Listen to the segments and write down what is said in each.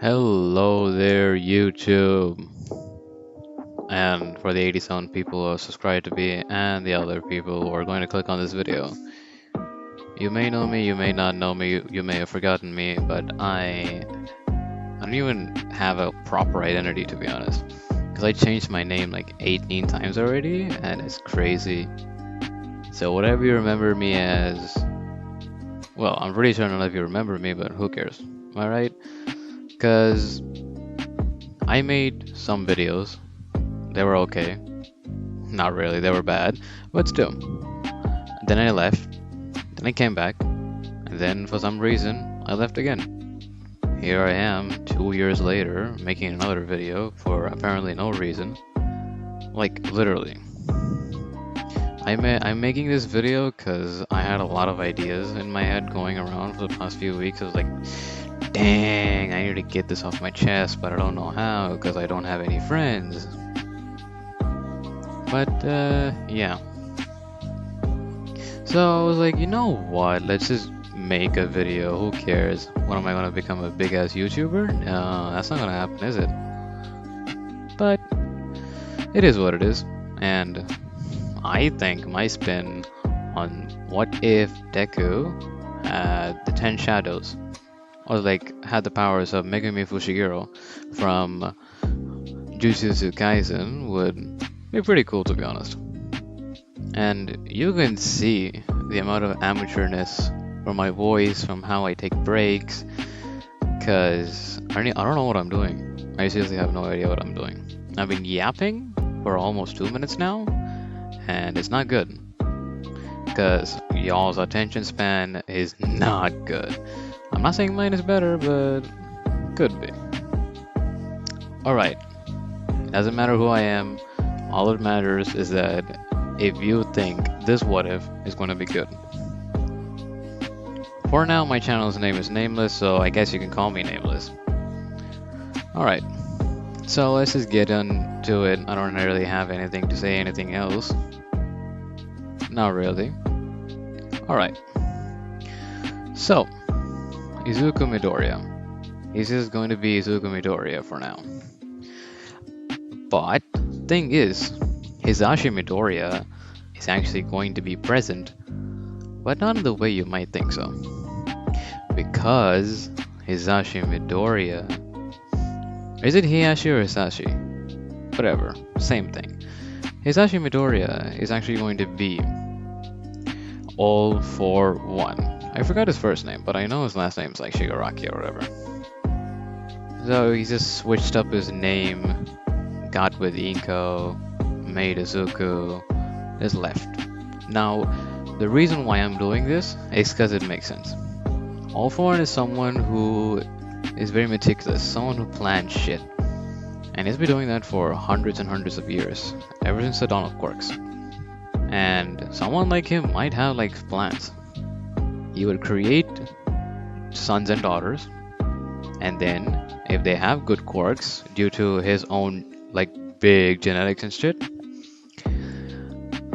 Hello there, YouTube. And for the 87 people who are subscribed to me and the other people who are going to click on this video. You may know me, you may not know me, you may have forgotten me, but I don't even have a proper identity, to be honest. Because I changed my name like 18 times already, and it's crazy. So whatever you remember me as, well, I'm pretty sure none of you remember me, but who cares? Am I right? Because I made some videos. They were okay. Not really, they were bad, but still. Then I left, then I came back, and then for some reason, I left again. Here I am, 2 years later, making another video for apparently no reason. Like, literally. I'm making this video because I had a lot of ideas in my head going around for the past few weeks. I was like, dang, I need to get this off my chest, but I don't know how because I don't have any friends. But, yeah. So I was like, you know what? Let's just make a video. Who cares? What am I gonna become, a big ass YouTuber? No, that's not gonna happen, is it? But it is what it is. And I think my spin on what if Deku had the 10 shadows, or like had the powers of Megumi Fushiguro from Jujutsu Kaisen would be pretty cool, to be honest. And you can see the amount of amateurness from my voice, from how I take breaks, because I don't know what I'm doing. I seriously have no idea what I'm doing. I've been yapping for almost 2 minutes now, and it's not good. Because y'all's attention span is not good. I'm not saying mine is better, but could be. Alright, doesn't matter who I am, all that matters is that if you think this what if is going to be good. For now, my channel's name is Nameless, so I guess you can call me Nameless. Alright, so let's just get into it. I don't really have anything to say anything else. Not really. Alright. So, Izuku Midoriya. He's just going to be Izuku Midoriya for now. But, thing is, Hisashi Midoriya is actually going to be present, but not in the way you might think so. Because Hisashi Midoriya... Is it Hiyashi or Hisashi? Whatever, same thing. Hisashi Midoriya is actually going to be All for One. I forgot his first name, but I know his last name is like Shigaraki or whatever. So he just switched up his name, got with Inko, made Izuku, just left. Now, the reason why I'm doing this is because it makes sense. All for One is someone who is very meticulous, someone who plans shit. And he's been doing that for hundreds and hundreds of years, ever since the dawn of quirks. And someone like him might have like plans. He would create sons and daughters, and then if they have good quirks due to his own like big genetics and shit,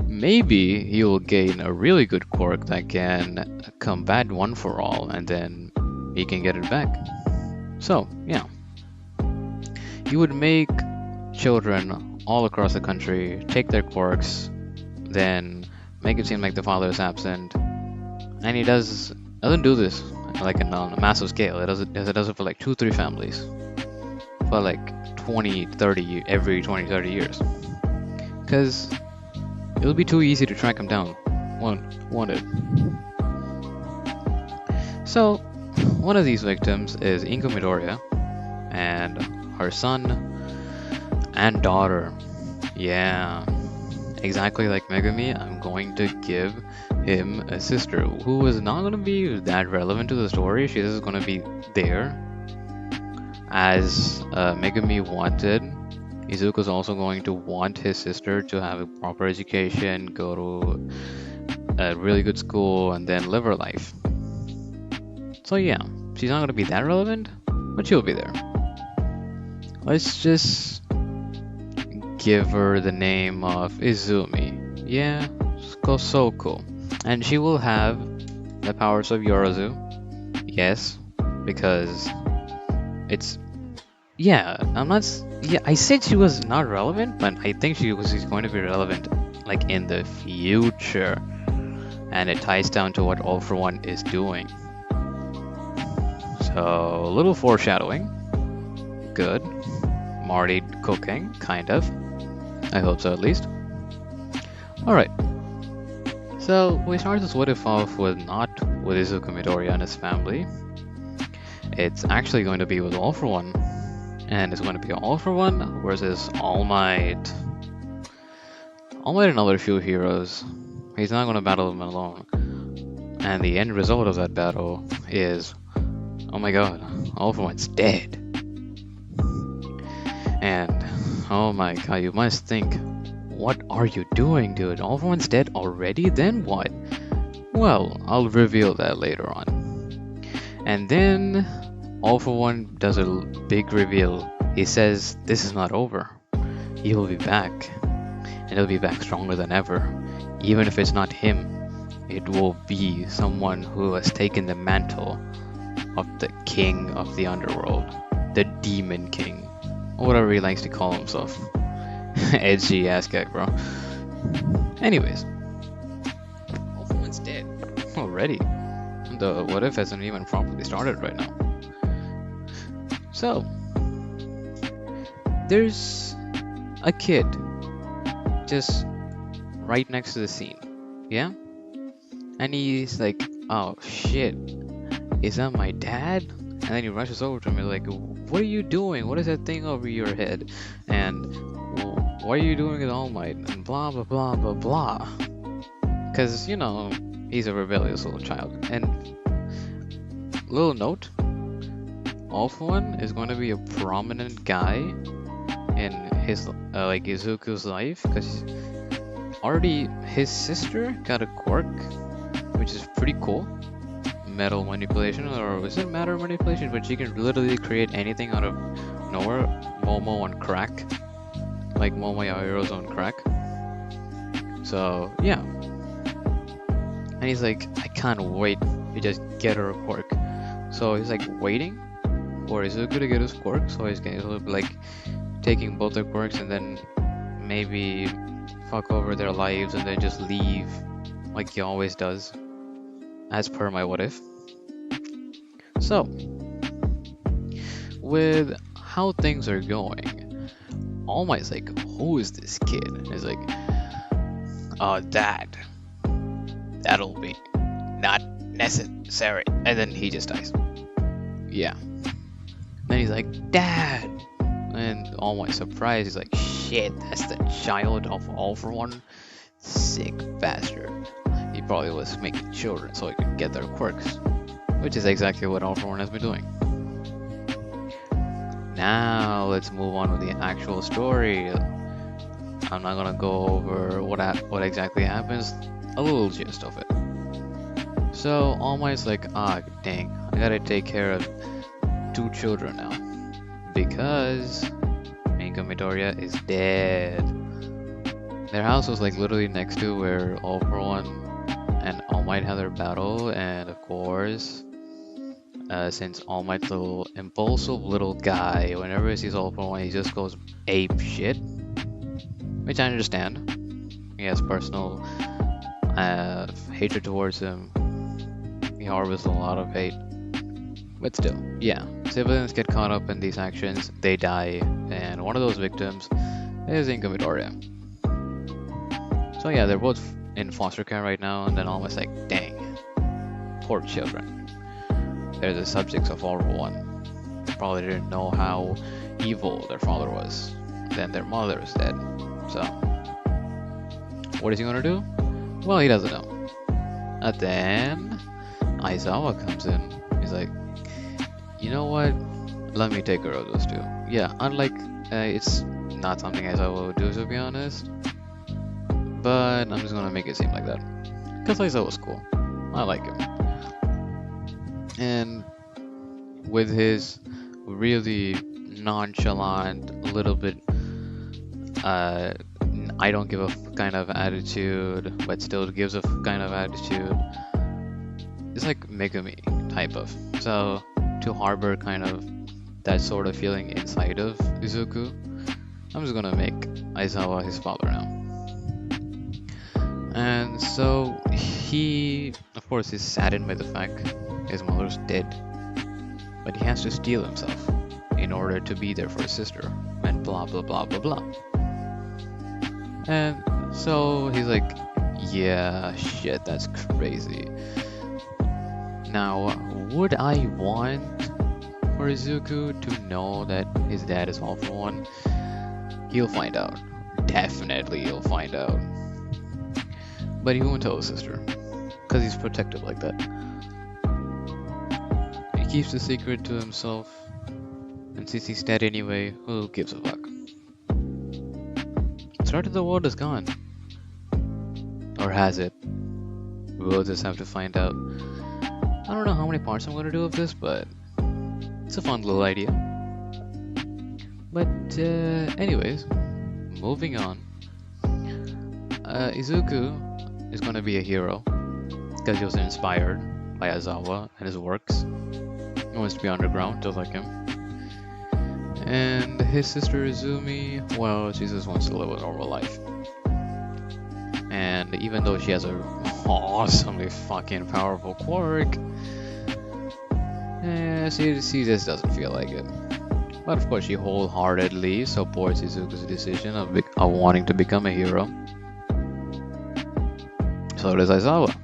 maybe he will gain a really good quirk that can combat One for All, and then he can get it back. So, yeah. He would make children all across the country take their quirks, then make it seem like the father is absent. And he doesn't do this like on a massive scale. It does it for like 2-3 families. For like 20, 30, every 20, 30 years. Because it would be too easy to track him down. Wanted. So, one of these victims is Inko Midoriya, and her son and daughter. Yeah, exactly like Megumi, I'm going to give him a sister who is not going to be that relevant to the story. She's just going to be there as Megumi wanted. Izuku's also going to want his sister to have a proper education, go to a really good school, and then live her life. So yeah, she's not going to be that relevant, but she'll be there. Let's just give her the name of Izumi. Yeah, so cool. And she will have the powers of Yorozu. Yes, because it's Yeah, I'm not. Yeah, I said she was not relevant, but I think she's going to be relevant, like in the future, and it ties down to what All for One is doing. So a little foreshadowing. Good. Marty cooking, kind of. I hope so, at least. All right. So we start this what if off with not with Izuku Midoriya and his family. It's actually going to be with All for One, and it's going to be All for One versus All Might. All Might and other few heroes. He's not going to battle them alone. And the end result of that battle is, oh my god, All for One's dead. And oh my god, you must think, what are you doing, dude? All for One's dead already? Then what? Well, I'll reveal that later on. And then All for One does a big reveal. He says, this is not over. He will be back. And he'll be back stronger than ever. Even if it's not him, it will be someone who has taken the mantle of the king of the underworld. The Demon King. Or whatever he likes to call himself. Edgy ass guy, bro. Anyways. All for One's dead. Already. The what if hasn't even properly started right now. So, there's a kid just right next to the scene. Yeah? And he's like, oh shit, is that my dad? And then he rushes over to me like, what are you doing? What is that thing over your head? And why are you doing it All Might? And blah blah blah blah blah. Because, you know, he's a rebellious little child. And little note, All for One is going to be a prominent guy in his like Izuku's life, because already his sister got a quirk, which is pretty cool. Metal manipulation, or is it matter manipulation? But she can literally create anything out of nowhere. Momo on crack, like Momo Yaoiro's on crack. So yeah, and he's like, I can't wait to just get her a quirk. So he's like waiting for Izuku to get his quirk. So he's going to be like taking both their quirks and then maybe fuck over their lives and then just leave, like he always does. As per my what if. So, with how things are going, All Might's like, who is this kid? And he's like, dad. That'll be not necessary. And then he just dies. Yeah. Then he's like, dad. And All Might's surprised. He's like, shit, that's the child of All for One? Sick bastard. He probably was making children so he could get their quirks, which is exactly what All for One has been doing. Now let's move on with the actual story. I'm not gonna go over what exactly happens, a little gist of it. So All Might's like, ah, dang, I gotta take care of 2 children now because Minka Midoriya is dead. Their house was like literally next to where All for One and All Might have their battle, and of course, since All Might's little impulsive little guy, whenever he sees All for One, he just goes ape shit, which I understand. He has personal hatred towards him. He harbors a lot of hate, but still, yeah. Civilians get caught up in these actions, they die, and one of those victims is Minka Midoriya. So yeah, they're both in foster care right now, and then almost like, dang, poor children. They're the subjects of All for One. They probably didn't know how evil their father was. Then their mother is dead. So, what is he gonna do? Well, he doesn't know. And then Aizawa comes in. He's like, you know what? Let me take care of those 2. Yeah, unlike it's not something Aizawa would do, to be honest. But I'm just gonna make it seem like that. Because Aizawa was cool. I like him. And with his really nonchalant, little bit I don't give a kind of attitude, but still gives a kind of attitude, it's like Megumi type of. So to harbor kind of that sort of feeling inside of Izuku, I'm just gonna make Aizawa his father now. And so he, of course, is saddened by the fact his mother's dead, but he has to steel himself in order to be there for his sister, and blah blah blah blah blah. And so he's like, yeah, shit, that's crazy. Now, would I want for Izuku to know that his dad is All For One? He'll find out. Definitely he'll find out. But he won't tell his sister, because he's protective like that. He keeps the secret to himself, and since he's dead anyway, who gives a fuck? Start of the world is gone. Or has it? We'll just have to find out. I don't know how many parts I'm going to do of this, but it's a fun little idea. But anyways, moving on. Izuku is going to be a hero because he was inspired by Aizawa and his works. He wants to be underground just like him. And his sister Izumi, well, she just wants to live a normal life. And even though she has a awesomely fucking powerful quirk, she just doesn't feel like it. But of course, she wholeheartedly supports Izuku's decision of wanting to become a hero. So does Aizawa.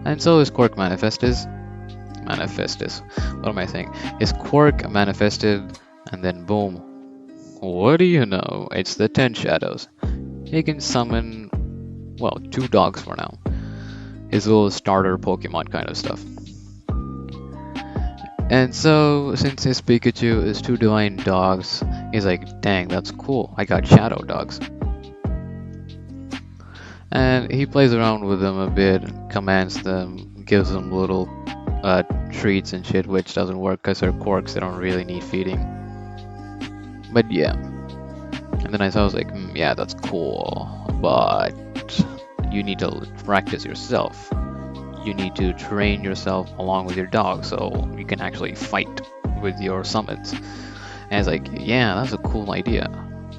And so his quirk manifested. What am I saying? His quirk manifested, and then boom. What do you know? It's the 10 shadows. He can summon, well, 2 dogs for now. His little starter Pokemon kind of stuff. And so, since his Pikachu is 2 divine dogs, he's like, dang, that's cool. I got shadow dogs. And he plays around with them a bit, commands them, gives them little treats and shit, which doesn't work because they're quirks, they don't really need feeding. But yeah. And then I was like, yeah, that's cool, but you need to practice yourself. You need to train yourself along with your dog so you can actually fight with your summons. And it's like, yeah, that's a cool idea.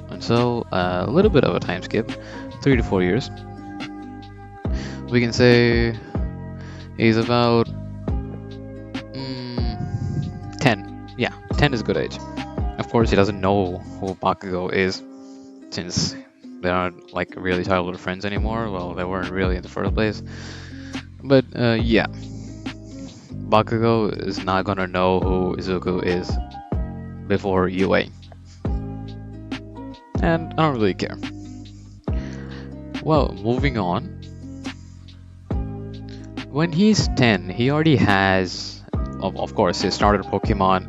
And so a little bit of a time skip, 3 to 4 years. We can say he's about 10. Yeah, 10 is a good age. Of course, he doesn't know who Bakugo is, since they aren't like really childhood friends anymore. Well, they weren't really in the first place. But yeah, Bakugo is not gonna know who Izuku is before UA. And I don't really care. Well, moving on. When he's 10, he already has, of course, his starter Pokemon.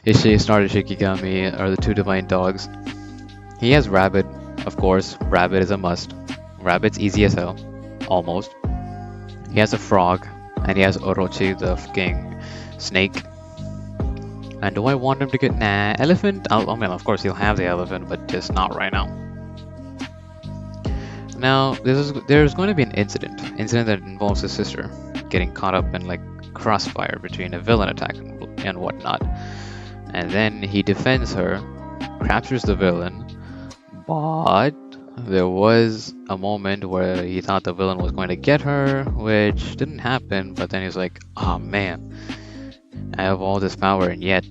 His starter Shikigami are the 2 divine dogs. He has Rabbit, of course. Rabbit is a must. Rabbit's easy as hell, almost. He has a frog, and he has Orochi, the fucking snake. And do I want him to get elephant? I mean, of course he'll have the elephant, but just not right now. Now, there's going to be an incident that involves his sister getting caught up in like crossfire between a villain attack and whatnot. And then he defends her, captures the villain, but there was a moment where he thought the villain was going to get her, which didn't happen, but then he's like, oh man, I have all this power and yet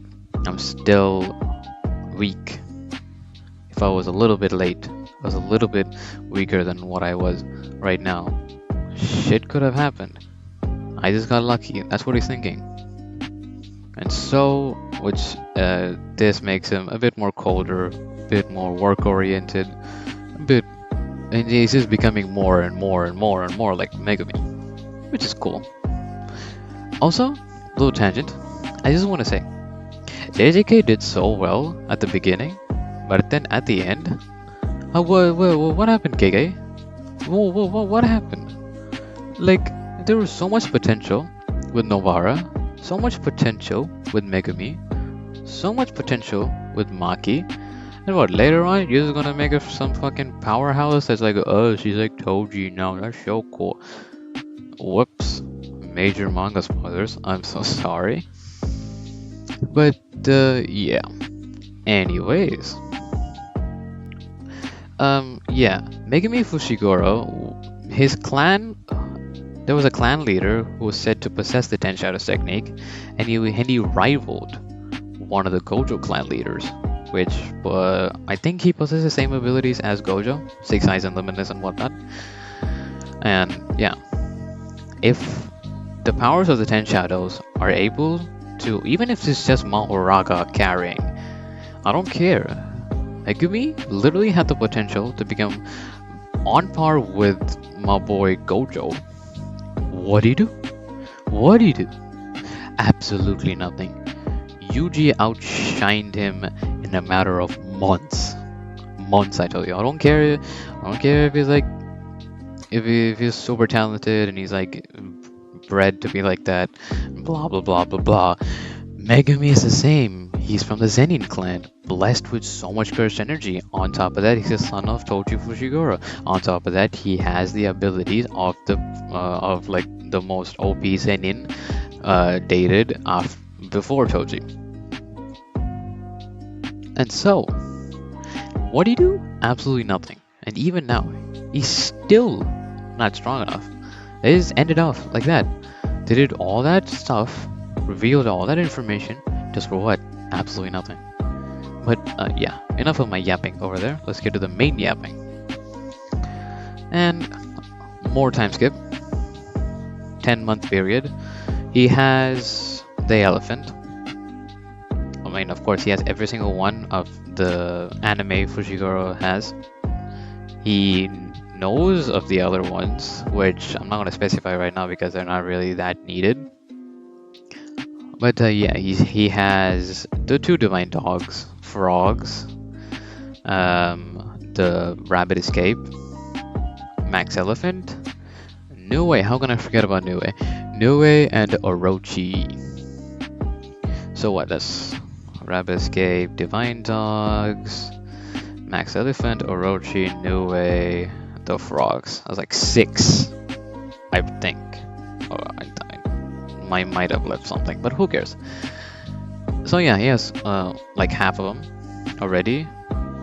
I'm still weak. If I was a little bit late, I was a little bit weaker than what I was right now. Shit could have happened. I just got lucky. That's what he's thinking. And so, which this makes him a bit more colder, a bit more work-oriented, and he's just becoming more and more and more and more like Megumi, which is cool. Also, little tangent, I just want to say, JJK did so well at the beginning, but then at the end, what happened, KK? What happened? Like, there was so much potential with Novara, so much potential with Megumi, so much potential with Maki, and what, later on, you're just gonna make her some fucking powerhouse that's like, oh, she's like Toji now, that's so cool. Whoops. Major manga spoilers, I'm so sorry. But Yeah. Anyways, yeah, Megami Fushiguro, his clan, there was a clan leader who was said to possess the Ten Shadows technique, and he rivaled one of the Gojo clan leaders, which I think he possesses the same abilities as Gojo, Six Eyes and Limitless and whatnot. And yeah, if the powers of the Ten Shadows are able to, even if it's just Mahoraga carrying, I don't care. Megumi literally had the potential to become on par with my boy Gojo. What do you do? What do you do? Absolutely nothing. Yuji outshined him in a matter of months. Months, I tell you. I don't care. I don't care if he's like, if he's super talented and he's like bred to be like that. Blah blah blah blah blah. Megumi is the same. He's from the Zenin clan, blessed with so much cursed energy. On top of that, he's the son of Toji Fushiguro. On top of that, he has the abilities of like the most OP Zenin dated before Toji. And so, what do you do? Absolutely nothing. And even now, he's still not strong enough. They just ended off like that. They did all that stuff, revealed all that information, just for what? Absolutely nothing. But yeah, enough of my yapping over there. Let's get to the main yapping. And more time skip. 10-month period. He has the elephant. I mean, of course, he has every single one of the anime Fushiguro has. He knows of the other ones, which I'm not going to specify right now because they're not really that needed. But yeah, he has the two divine dogs, frogs, the rabbit escape, max elephant, Nue. How can I forget about Nue? Nue and Orochi. So what? That's rabbit escape, divine dogs, max elephant, Orochi, Nue, the frogs. I was like 6, I think. Oh, I might have left something, but who cares? So yeah, he has like half of them already,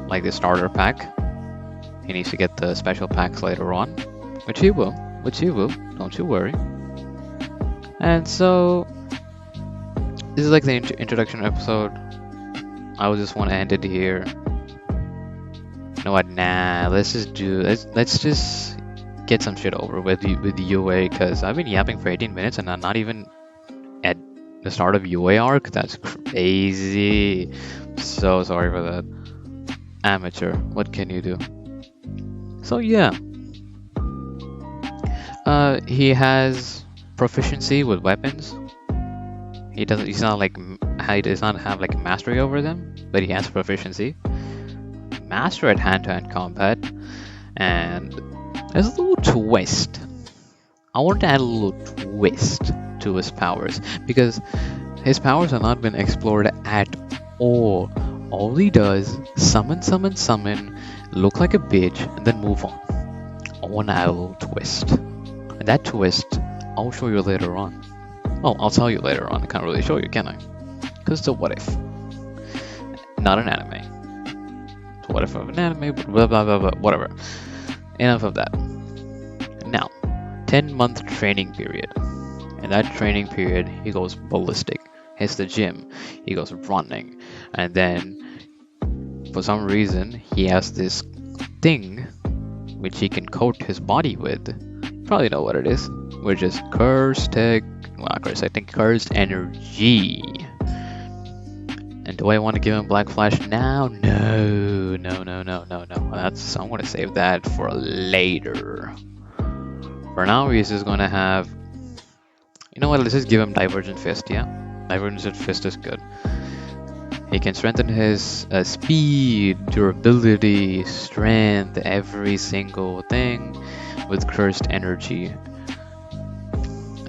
like the starter pack. He needs to get the special packs later on, which he will, don't you worry. And so, this is like the introduction episode. I would just want to end it here. You know what? Nah, let's just get some shit over with UA, because I've been yapping for 18 minutes and I'm not even at the start of UA arc. That's crazy. So sorry for that. Amateur. What can you do? So yeah. He has proficiency with weapons. He does not have like mastery over them, but he has proficiency. Master at hand-to-hand combat, and there's a little twist. I want to add a little twist to his powers, because his powers have not been explored at all. All he does, summon, look like a bitch, and then move on. I want to add a little twist. And that twist, I'll show you later on. Oh, I'll tell you later on. I can't really show you, can I? Because it's a what if. Not an anime. It's a what if of an anime, but blah blah blah blah, whatever. Enough of that. Now, 10-month training period. In that training period, he goes ballistic. Hits the gym. He goes running. And then, for some reason, he has this thing which he can coat his body with. You probably know what it is. Which is cursed energy. And do I want to give him Black Flash now? No. I'm going to save that for later. For now, he's just going to have... You know what, let's just give him Divergent Fist, yeah? Divergent Fist is good. He can strengthen his speed, durability, strength, every single thing with cursed energy.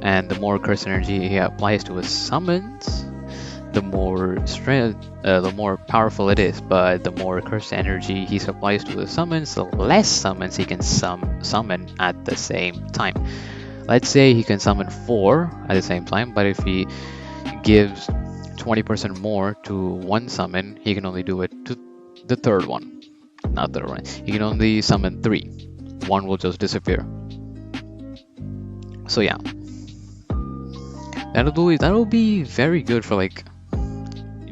And the more cursed energy he applies to his summons, the more strength, the more powerful it is. But the more cursed energy he supplies to his summons, the less summons he can summon at the same time. Let's say he can summon 4 at the same time, but if he gives 20% more to one summon, he can only do it to the third one. Not third one. He can only summon 3. One will just disappear. So yeah, that'll be very good for like,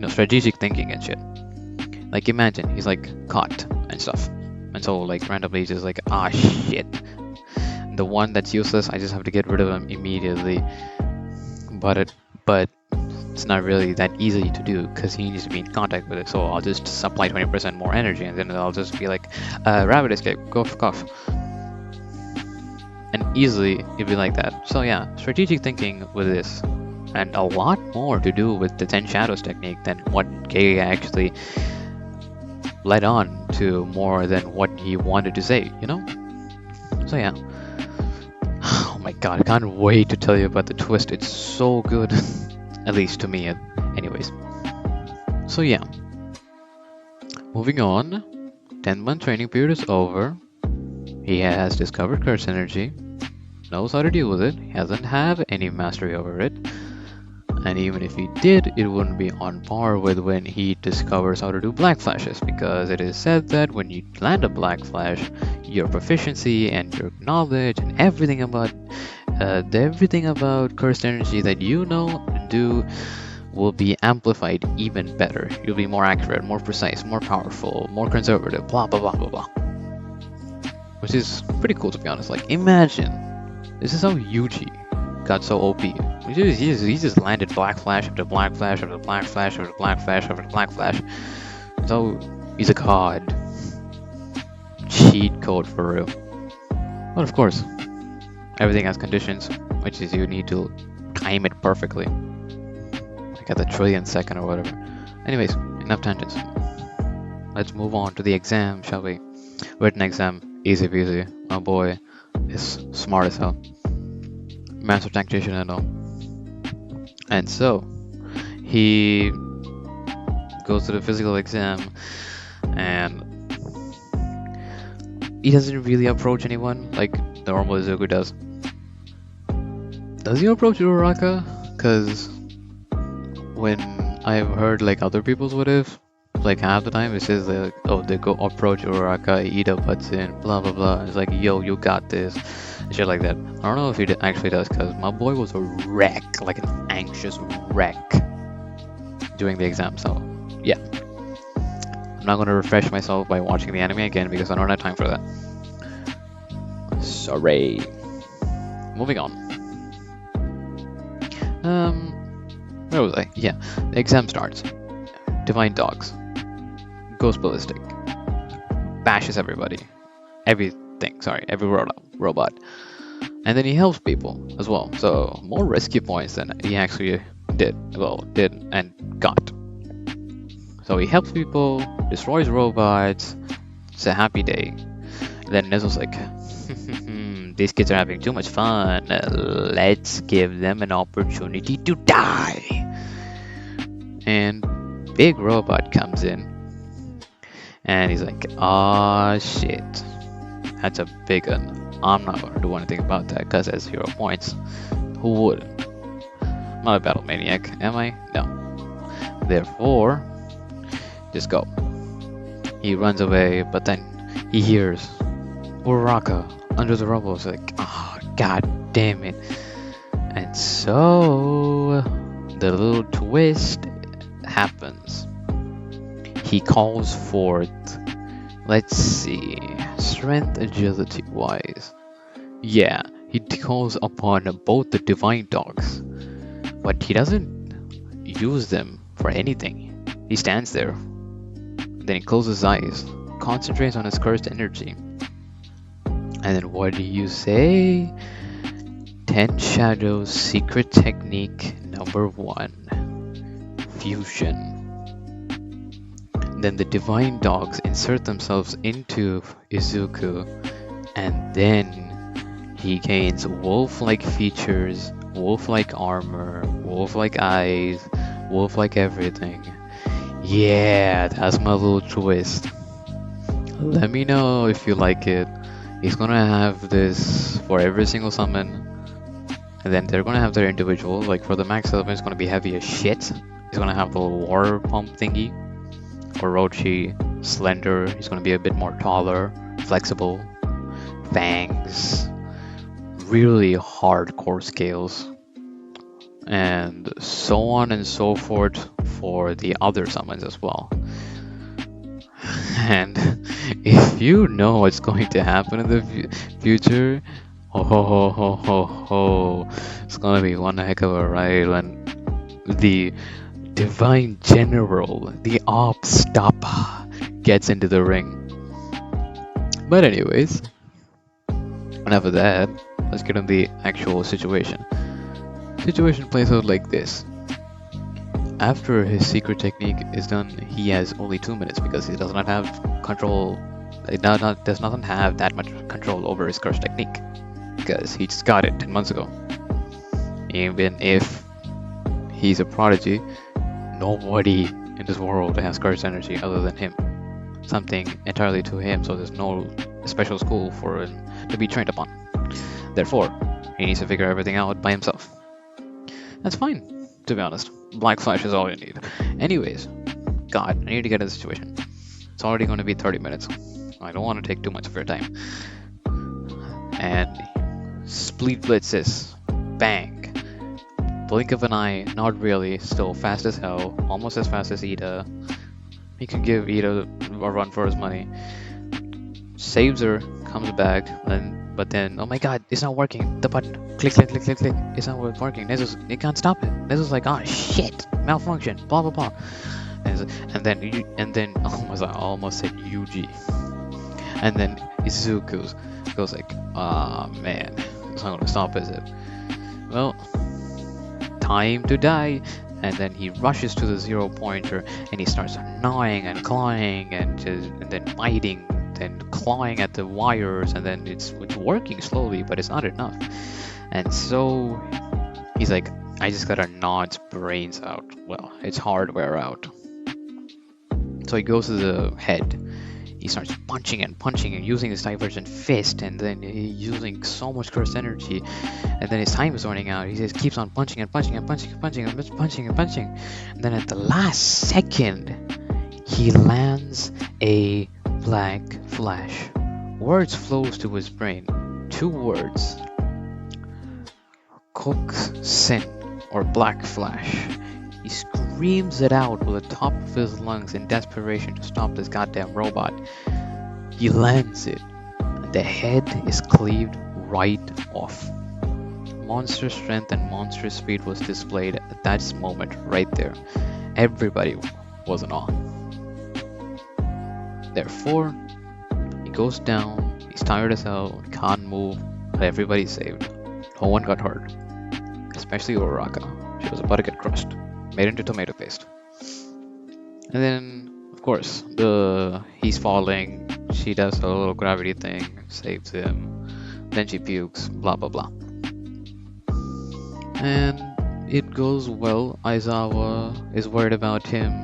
strategic thinking and shit. Like imagine he's like caught and stuff, and so like randomly he's just like, ah shit, the one that's useless, I just have to get rid of him immediately. But it's not really that easy to do because he needs to be in contact with it. So I'll just supply 20% more energy, and then I'll just be like, rabbit escape, go fuck off. And easily it'd be like that. So yeah, strategic thinking with this, and a lot more to do with the 10 shadows technique than what Kei actually led on to, more than what he wanted to say, So yeah. Oh my god, I can't wait to tell you about the twist. It's so good. At least to me, anyways. So yeah. Moving on. 10-month training period is over. He has discovered curse energy. Knows how to deal with it. He doesn't have any mastery over it. And even if he did, it wouldn't be on par with when he discovers how to do black flashes, because it is said that when you land a black flash, your proficiency and your knowledge and everything about cursed energy that you know and do will be amplified even better. You'll be more accurate, more precise, more powerful, more conservative, blah blah blah blah blah. Which is pretty cool, to be honest. Like imagine, this is how Yuji got so OP. He just landed black flash after black flash after black flash after black flash after black flash. So he's a god. Cheat code for real. But of course, everything has conditions, which is you need to time it perfectly. Like at the trillionth second or whatever. Anyways, enough tangents. Let's move on to the exam, shall we? Written exam, easy peasy. My boy is smart as hell. Master tactician and all. And so he goes to the physical exam, and he doesn't really approach anyone like the normal Izuku does. Does he approach Uraraka? Because when I've heard like other people's what if, like half the time it's just like, oh, they go approach Uraraka, Ida butts in, blah blah blah. It's like, yo, you got this. Shit like that. I don't know if he actually does, because my boy was a wreck, like an anxious wreck during the exam. So yeah, I'm not going to refresh myself by watching the anime again because I don't have time for that. Sorry. Moving on. Where was I? Yeah, the exam starts. Divine Dogs goes ballistic, bashes everybody, every robot, and then he helps people as well. So more rescue points than he actually did and got. So he helps people, destroys robots. It's a happy day. Then Nezu's like, these kids are having too much fun. Let's give them an opportunity to die. And Big Robot comes in, and he's like, "Ah, shit, that's a big one. I'm not gonna do anything about that because that's 0 points. Who would? I'm not a battle maniac, am I? No. Therefore, just go." He runs away, but then he hears Uraraka under the rubble. It's like, oh, god damn it. And so the little twist happens. He calls forth, let's see, strength, agility wise. Yeah, he calls upon both the Divine Dogs, but he doesn't use them for anything. He stands there, then he closes his eyes, concentrates on his cursed energy. And then what do you say? 10 Shadows secret technique number 1. Fusion. Then the Divine Dogs insert themselves into Izuku, and then he gains wolf-like features, wolf-like armor, wolf-like eyes, wolf-like everything. Yeah, that's my little twist. Let me know if you like it. He's gonna have this for every single summon, and then they're gonna have their individual. Like for the max element, it's gonna be heavy as shit. He's gonna have the little water pump thingy. Orochi, slender. He's gonna be a bit more taller, flexible, fangs, really hardcore scales, and so on and so forth for the other summons as well. And if you know what's going to happen in the future, ho ho ho ho ho ho, it's gonna be one heck of a ride when the Divine General, the Obstopper, gets into the ring. But anyways, enough of that. Let's get on the actual situation. Situation plays out like this. After his secret technique is done, he has only 2 minutes because he does not have control. It does not have that much control over his curse technique because he just got it 10 months ago. Even if he's a prodigy, nobody in this world has curse energy other than him. Something entirely to him, so there's no special school for him to be trained upon. Therefore, he needs to figure everything out by himself. That's fine, to be honest. Black Flash is all you need. Anyways, God, I need to get in the situation. It's already going to be 30 minutes. I don't want to take too much of your time. And Split Blitzes. Bang. Blink of an eye, not really. Still fast as hell. Almost as fast as Ida. He could give Ida a run for his money. Saves her, comes back, but then, oh my god, it's not working. The button, click, click, click, click, click. It's not working. It can't stop it. Nezu's like, oh shit, malfunction, blah blah blah. And then I almost said Yuji. And then Izuku goes like, ah man, it's not gonna stop, is it? Well, time to die. And then he rushes to the 0 pointer and he starts gnawing and clawing and then biting. And clawing at the wires, and then it's working slowly, but it's not enough. And so he's like, I just gotta gnaw its brains out. Well, its hardware out. So he goes to the head. He starts punching and using his divergent fist, and then he's using so much cursed energy, and then his time is running out. He just keeps on punching and punching and punching and punching and punching and punching. And then at the last second, he lands a Black Flash. Words flows to his brain. 2 words. Sin or Black Flash. He screams it out with the top of his lungs in desperation to stop this goddamn robot. He lands it, and the head is cleaved right off. Monster strength and monstrous speed was displayed at that moment right there. Everybody was in awe. Therefore, he goes down, he's tired as hell, can't move, but everybody's saved. No one got hurt. Especially Uraraka. She was about to get crushed. Made into tomato paste. And then, of course, he's falling, she does a little gravity thing, saves him, then she pukes, blah blah blah. And it goes well. Aizawa is worried about him.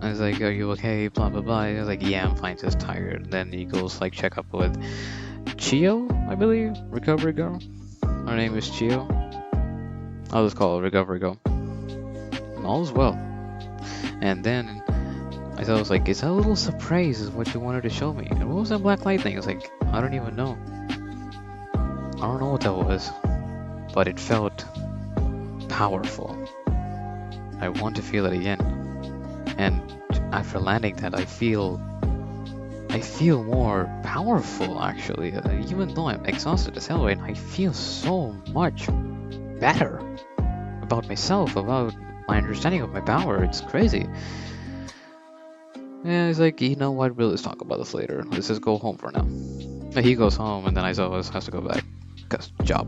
I was like, are you okay? Blah blah blah. He was like, yeah, I'm fine, just tired. Then he goes like check up with Chio, I believe, recovery girl. Her name is Chio. I'll just call her recovery girl. And all is well. And then I was like, is that a little surprise is what you wanted to show me? And what was that black light thing? I was like, I don't even know. I don't know what that was, but it felt powerful. I want to feel it again. And after landing that, I feel more powerful actually. Even though I'm exhausted as hell, and I feel so much better about myself, about my understanding of my power. It's crazy. Yeah, he's like, you know what? We'll just talk about this later. Let's just go home for now. And he goes home, and then Aizawa has to go back because job.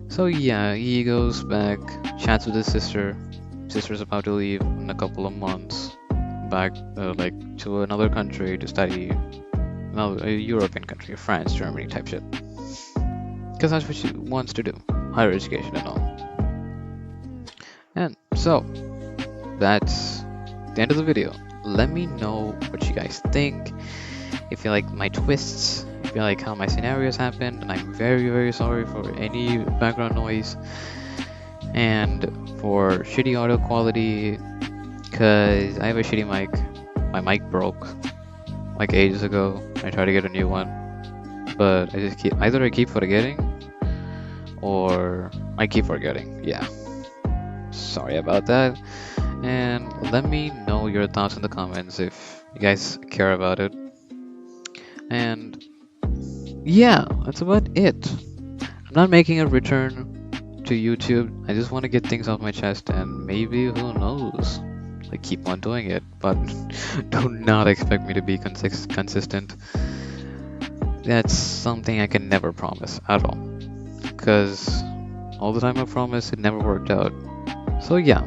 So yeah, he goes back, chats with his sister. Sister's about to leave in a couple of months back like to another country to study, a European country, France, Germany type shit, because that's what she wants to do, higher education and all. And so that's the end of the video. Let me know what you guys think, if you like my twists, if you like how my scenarios happened, and I'm very sorry for any background noise. And for shitty audio quality, cause I have a shitty mic. My mic broke like ages ago. I tried to get a new one, but I keep forgetting or I keep forgetting. Yeah. Sorry about that. And let me know your thoughts in the comments if you guys care about it. And yeah, that's about it. I'm not making a return to YouTube. I just want to get things off my chest and maybe, who knows, I keep on doing it. But do not expect me to be consistent. That's something I can never promise at all. Because all the time I promised, it never worked out. So yeah.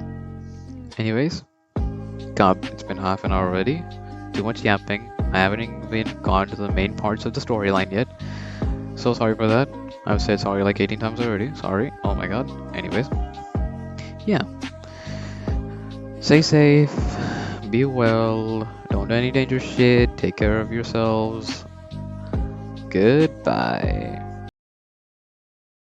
Anyways, God, it's been half an hour already. Too much yapping. I haven't even gone to the main parts of the storyline yet. So sorry for that. I've said sorry like 18 times already. Sorry. Oh my god. Anyways. Yeah. Stay safe. Be well. Don't do any dangerous shit. Take care of yourselves. Goodbye.